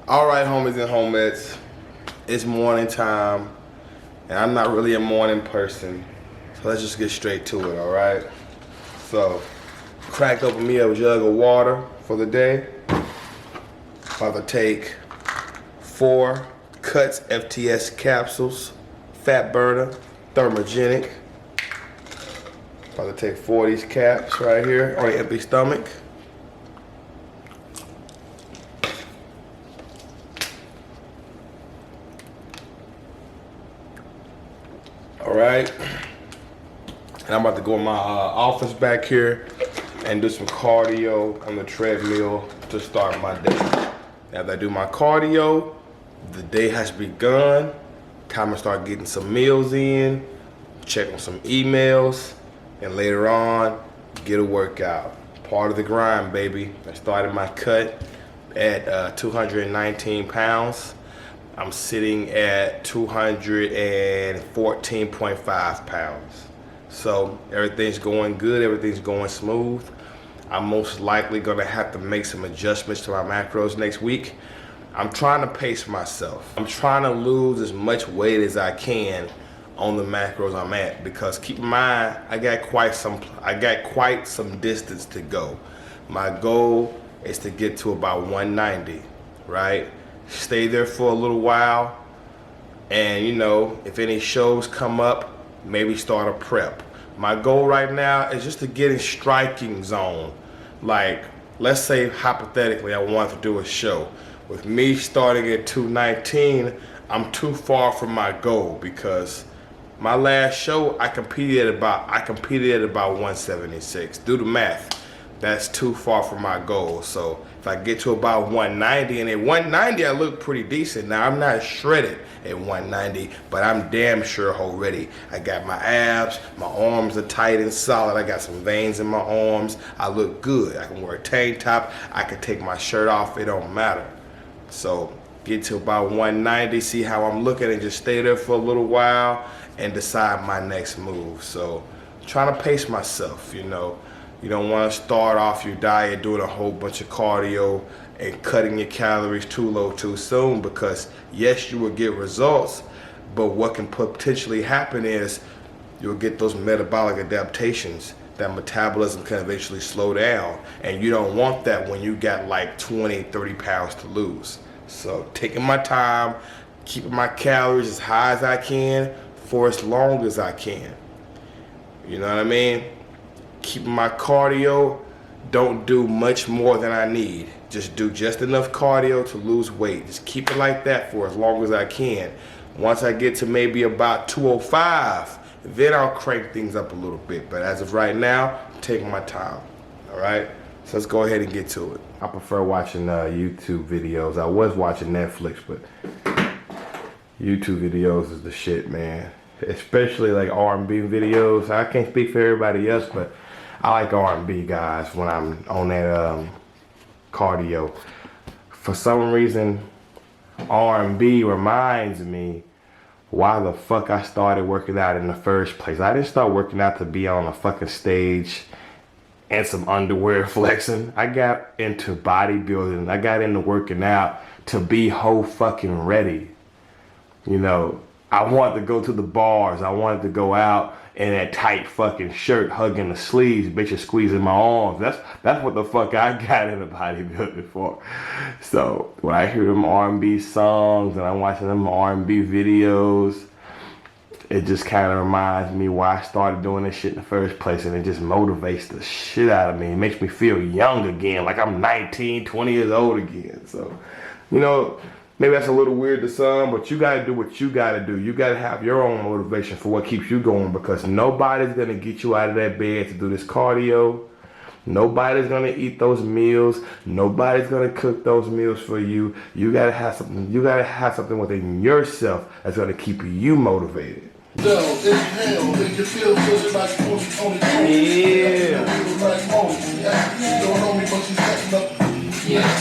Alright, homies and homettes, it's morning time, and I'm not really a morning person, so let's just get straight to it, alright? So, cracked open me a jug of water for the day. About to take 4 Cuts FTS capsules, fat burner, thermogenic. About to take 4 of these caps right here on an empty stomach. Alright, and I'm about to go in my office back here and do some cardio on the treadmill to start my day. After I do my cardio, the day has begun. Time to start getting some meals in, check on some emails, and later on, get a workout. Part of the grind, baby. I started my cut at 219 pounds. I'm sitting at 214.5 pounds. So everything's going good, everything's going smooth. I'm most likely gonna have to make some adjustments to my macros next week. I'm trying to pace myself. I'm trying to lose as much weight as I can on the macros I'm at, because keep in mind, I got quite some distance to go. My goal is to get to about 190, right? Stay there for a little while, and you know, if any shows come up, maybe start a prep. My goal right now is just to get in striking zone. Like, let's say hypothetically I wanted to do a show. With me starting at 219, I'm too far from my goal, because my last show I competed at about 176. Do the math. That's too far from my goal. So if I get to about 190, and at 190 I look pretty decent. Now I'm not shredded at 190, but I'm damn sure already. I got my abs, my arms are tight and solid. I got some veins in my arms. I look good. I can wear a tank top. I can take my shirt off. It don't matter. So get to about 190, see how I'm looking, and just stay there for a little while and decide my next move. So trying to pace myself, you know. You don't want to start off your diet doing a whole bunch of cardio and cutting your calories too low too soon, because yes, you will get results, but what can potentially happen is you'll get those metabolic adaptations. That metabolism can eventually slow down, and you don't want that when you got like 20, 30 pounds to lose. So taking my time, keeping my calories as high as I can for as long as I can. You know what I mean? Keeping my cardio, don't do much more than I need. Just do just enough cardio to lose weight. Just keep it like that for as long as I can. Once I get to maybe about 205, then I'll crank things up a little bit. But as of right now, I'm taking my time. All right? So let's go ahead and get to it. I prefer watching YouTube videos. I was watching Netflix, but YouTube videos is the shit, man. Especially like R&B videos. I can't speak for everybody else, but I like R&B, guys, when I'm on that cardio. For some reason, R&B reminds me why the fuck I started working out in the first place. I didn't start working out to be on a fucking stage and some underwear flexing. I got into bodybuilding. I got into working out to be whole fucking ready. You know, I wanted to go to the bars. I wanted to go out in that tight fucking shirt, hugging the sleeves, bitches squeezing my arms. That's what the fuck I got into bodybuilding for. So when I hear them R&B songs and I'm watching them R&B videos, it just kind of reminds me why I started doing this shit in the first place, and it just motivates the shit out of me. It makes me feel young again, like I'm 19, 20 years old again. So, you know, maybe that's a little weird to some, but you gotta do what you gotta do. You gotta have your own motivation for what keeps you going, because nobody's gonna get you out of that bed to do this cardio. Nobody's gonna eat those meals. Nobody's gonna cook those meals for you. You gotta have something. You gotta have something within yourself that's gonna keep you motivated. Yeah.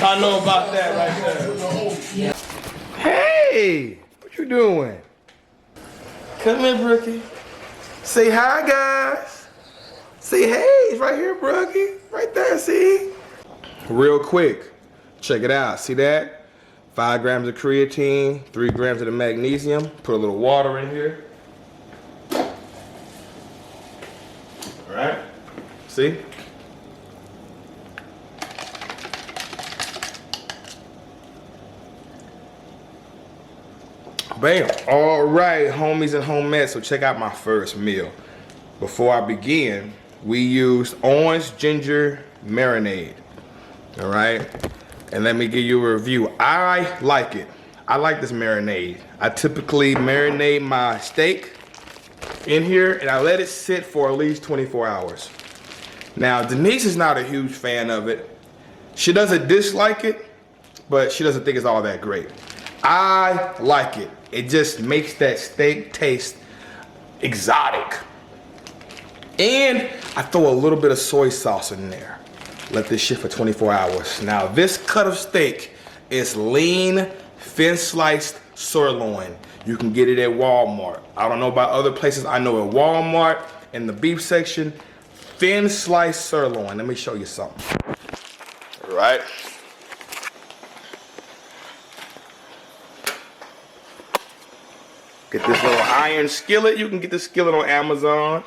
I know about that right there. Hey, what you doing? Come here, Brookie. Say hi, guys. Say hey, it's right here, Brookie. Right there, see? Real quick, check it out. See that? 5 grams of creatine, 3 grams of the magnesium. Put a little water in here. All right, see? Bam. All right, homies and homettes, so check out my first meal. Before I begin, we used orange ginger marinade. All right, and let me give you a review. I like it. I like this marinade. I typically marinate my steak in here and I let it sit for at least 24 hours. Now, Denise is not a huge fan of it. She doesn't dislike it, but she doesn't think it's all that great. I like it. It just makes that steak taste exotic. And I throw a little bit of soy sauce in there. Let this shit for 24 hours. Now, this cut of steak is lean, thin sliced sirloin. You can get it at Walmart. I don't know about other places. I know at Walmart, in the beef section, thin sliced sirloin. Let me show you something. All right. Get this little iron skillet. You can get the skillet on Amazon.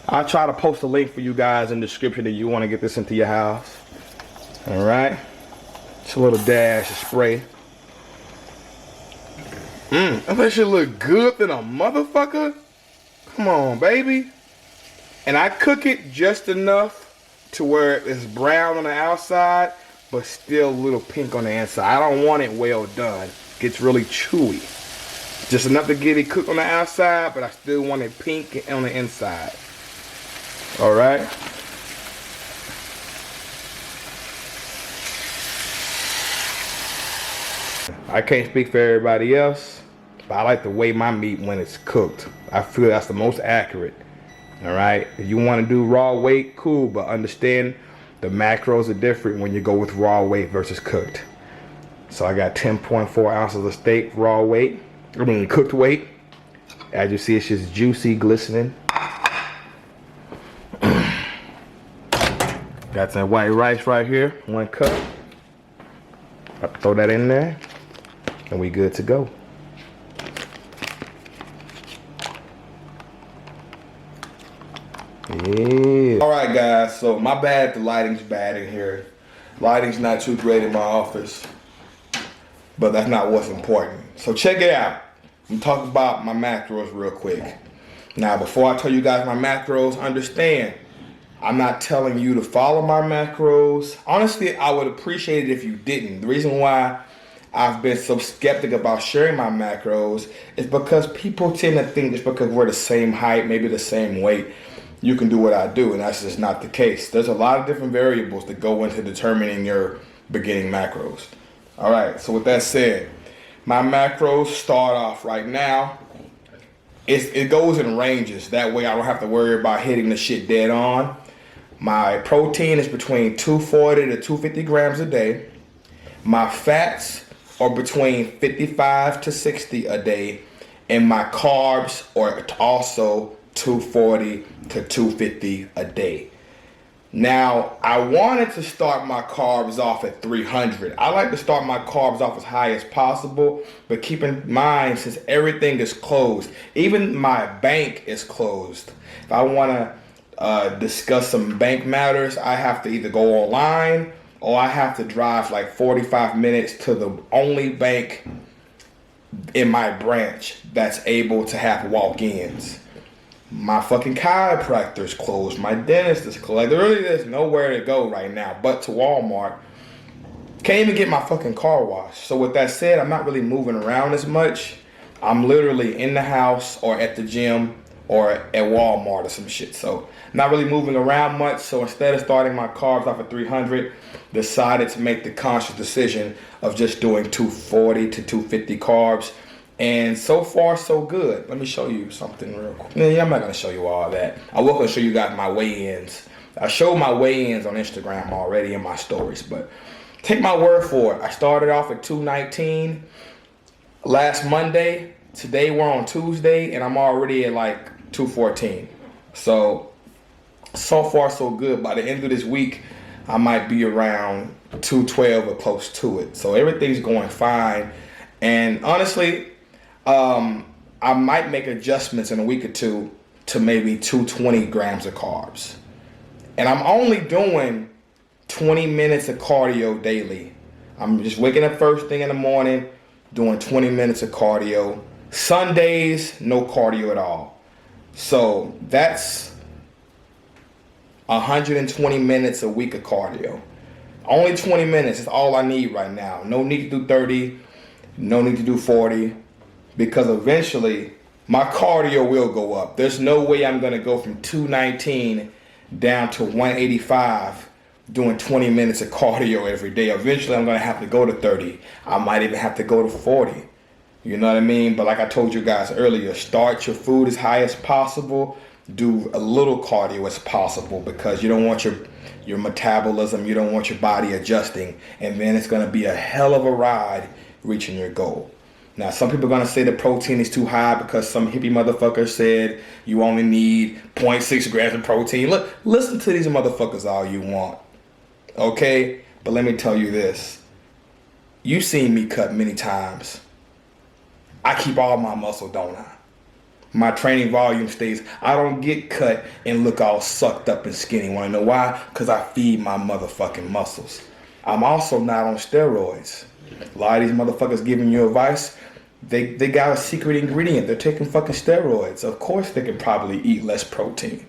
I'll try to post a link for you guys in the description if you want to get this into your house. All right. Just a little dash of spray. That shit look good than a motherfucker. Come on, baby. And I cook it just enough to where it's brown on the outside, but still a little pink on the inside. I don't want it well done. It gets really chewy. Just enough to get it cooked on the outside, but I still want it pink on the inside. All right. I can't speak for everybody else, but I like to weigh my meat when it's cooked. I feel that's the most accurate. All right. If you want to do raw weight, cool, but understand the macros are different when you go with raw weight versus cooked. So I got 10.4 ounces of steak raw weight. I mean cooked weight. As you see, it's just juicy, glistening. Got some white rice right here, 1 cup. I'll throw that in there, and we good to go. Yeah. All right, guys. So my bad, the lighting's bad in here. Lighting's not too great in my office, but that's not what's important. So check it out. I'm talking about my macros real quick. Now, before I tell you guys my macros, understand, I'm not telling you to follow my macros. Honestly, I would appreciate it if you didn't. The reason why I've been so skeptic about sharing my macros is because people tend to think just because we're the same height, maybe the same weight, you can do what I do, and that's just not the case. There's a lot of different variables that go into determining your beginning macros. All right, so with that said, my macros start off right now. It goes in ranges. That way I don't have to worry about hitting the shit dead on. My protein is between 240 to 250 grams a day. My fats are between 55 to 60 a day. And my carbs are also 240 to 250 a day. Now, I wanted to start my carbs off at 300. I like to start my carbs off as high as possible, but keep in mind, since everything is closed, even my bank is closed. If I want to discuss some bank matters, I have to either go online or I have to drive like 45 minutes to the only bank in my branch that's able to have walk-ins. My fucking chiropractor is closed. My dentist is closed. Literally, there's nowhere to go right now but to Walmart. Can't even get my fucking car washed. So with that said, I'm not really moving around as much. I'm literally in the house or at the gym or at Walmart or some shit. So not really moving around much. So instead of starting my carbs off at 300, decided to make the conscious decision of just doing 240 to 250 carbs. And so far, so good. Let me show you something real quick. Yeah, I'm not going to show you all that. I will going to show you guys my weigh-ins. I showed my weigh-ins on Instagram already in my stories, but take my word for it. I started off at 219 last Monday. Today we're on Tuesday, and I'm already at like 214. So far, so good. By the end of this week, I might be around 212 or close to it. So everything's going fine. And honestly, I might make adjustments in a week or two to maybe 220 grams of carbs. And I'm only doing 20 minutes of cardio daily. I'm just waking up first thing in the morning, doing 20 minutes of cardio. Sundays, no cardio at all. So that's 120 minutes a week of cardio. Only 20 minutes is all I need right now. No need to do 30, no need to do 40, because eventually my cardio will go up. There's no way I'm gonna go from 219 down to 185 doing 20 minutes of cardio every day. Eventually I'm gonna have to go to 30. I might even have to go to 40. You know what I mean? But like I told you guys earlier, start your food as high as possible. Do a little cardio as possible, because you don't want your metabolism, you don't want your body adjusting, and then it's gonna be a hell of a ride reaching your goal. Now, some people are gonna say the protein is too high because some hippie motherfucker said you only need 0.6 grams of protein. Look, listen to these motherfuckers all you want, okay? But let me tell you this. You've seen me cut many times. I keep all my muscle, don't I? My training volume stays. I don't get cut and look all sucked up and skinny. Wanna know why? Because I feed my motherfucking muscles. I'm also not on steroids. A lot of these motherfuckers giving you advice, they got a secret ingredient. They're taking fucking steroids. Of course they can probably eat less protein.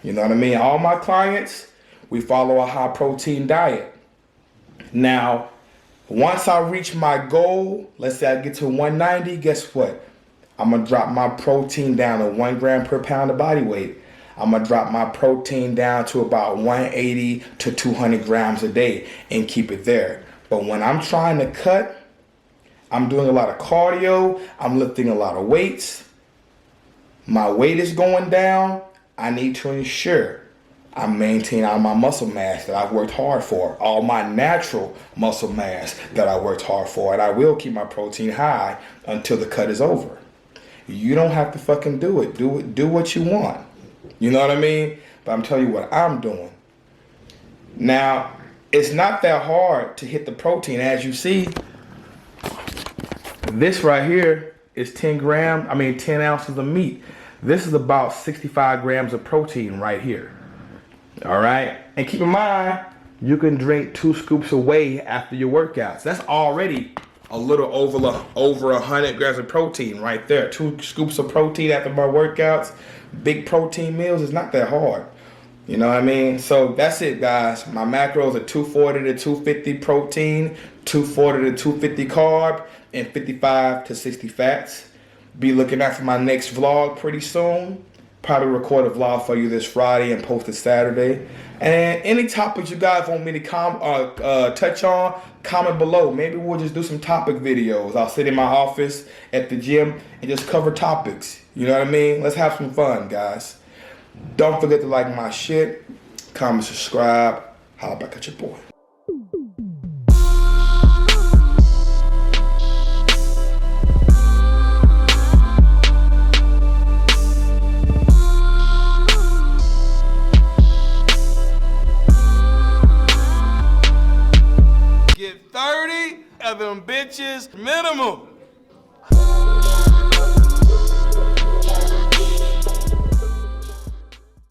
You know what I mean? All my clients, we follow a high protein diet. Now, once I reach my goal, let's say I get to 190, guess what? I'm gonna drop my protein down to 1 gram per pound of body weight. I'm gonna drop my protein down to about 180 to 200 grams a day and keep it there. But when I'm trying to cut, I'm doing a lot of cardio, I'm lifting a lot of weights, my weight is going down, I need to ensure I maintain all my muscle mass that I've worked hard for, all my natural muscle mass that I worked hard for, and I will keep my protein high until the cut is over. You don't have to fucking do it. Do what you want. You know what I mean? But I'm telling you what I'm doing. Now, it's not that hard to hit the protein. As you see, this right here is 10 ounces of meat. This is about 65 grams of protein right here. All right? And keep in mind, you can drink 2 scoops of whey after your workouts. That's already a little over 100 grams of protein right there. 2 scoops of protein after my workouts. Big protein meals is not that hard. You know what I mean? So that's it, guys. My macros are 240 to 250 protein, 240 to 250 carb, and 55 to 60 fats. Be looking out for my next vlog pretty soon. Probably record a vlog for you this Friday and post it Saturday. And any topics you guys want me to touch on, comment below. Maybe we'll just do some topic videos. I'll sit in my office at the gym and just cover topics. You know what I mean? Let's have some fun, guys. Don't forget to like my shit, comment, subscribe. Holla back at your boy. Get 30 of them bitches minimum.